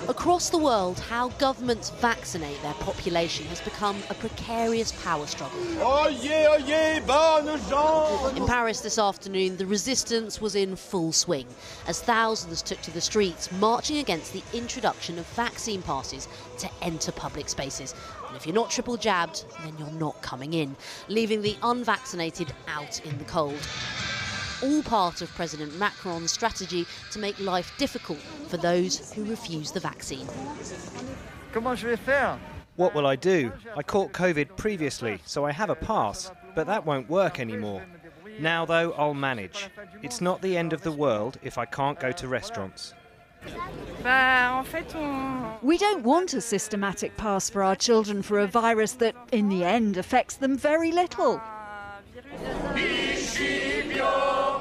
Across the world, how governments vaccinate their population has become a precarious power struggle. In Paris this afternoon, the resistance was in full swing as thousands took to the streets, marching against the introduction of vaccine passes to enter public spaces. And if you're not triple jabbed, then you're not coming in, leaving the unvaccinated out in the cold. All part of President Macron's strategy to make life difficult for those who refuse the vaccine. What will I do? I caught COVID previously, so I have a pass, but that won't work anymore. Now, though, I'll manage. It's not the end of the world if I can't go to restaurants. We don't want a systematic pass for our children for a virus that, in the end, affects them very little.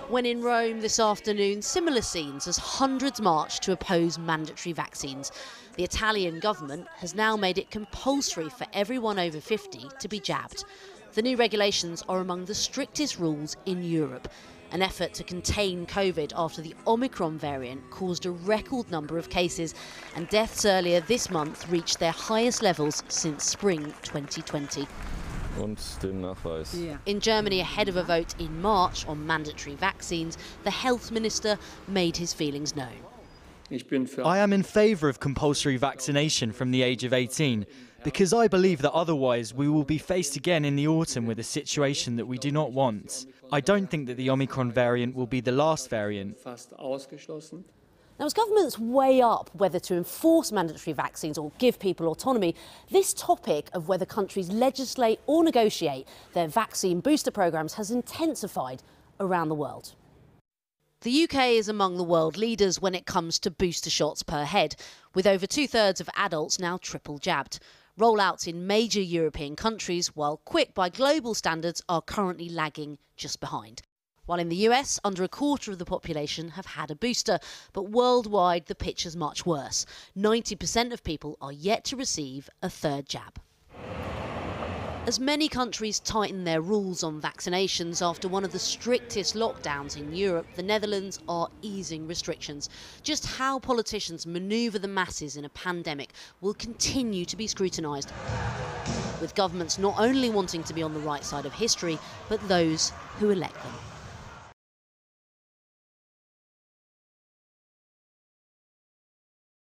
When in Rome this afternoon, similar scenes as hundreds marched to oppose mandatory vaccines. The Italian government has now made it compulsory for everyone over 50 to be jabbed. The new regulations are among the strictest rules in Europe, an effort to contain COVID after the Omicron variant caused a record number of cases, and deaths earlier this month reached their highest levels since spring 2020. In Germany, ahead of a vote in March on mandatory vaccines, the health minister made his feelings known. I am in favour of compulsory vaccination from the age of 18 because I believe that otherwise we will be faced again in the autumn with a situation that we do not want. I don't think that the Omicron variant will be the last variant. Now, as governments weigh up whether to enforce mandatory vaccines or give people autonomy, this topic of whether countries legislate or negotiate their vaccine booster programmes has intensified around the world. The UK is among the world leaders when it comes to booster shots per head, with over 2/3 of adults now triple jabbed. Rollouts in major European countries, while quick by global standards, are currently lagging just behind. While in the US, under a quarter of the population have had a booster, but worldwide the picture's much worse. 90% of people are yet to receive a third jab. As many countries tighten their rules on vaccinations after one of the strictest lockdowns in Europe, the Netherlands are easing restrictions. Just how politicians manoeuvre the masses in a pandemic will continue to be scrutinised, with governments not only wanting to be on the right side of history, but those who elect them.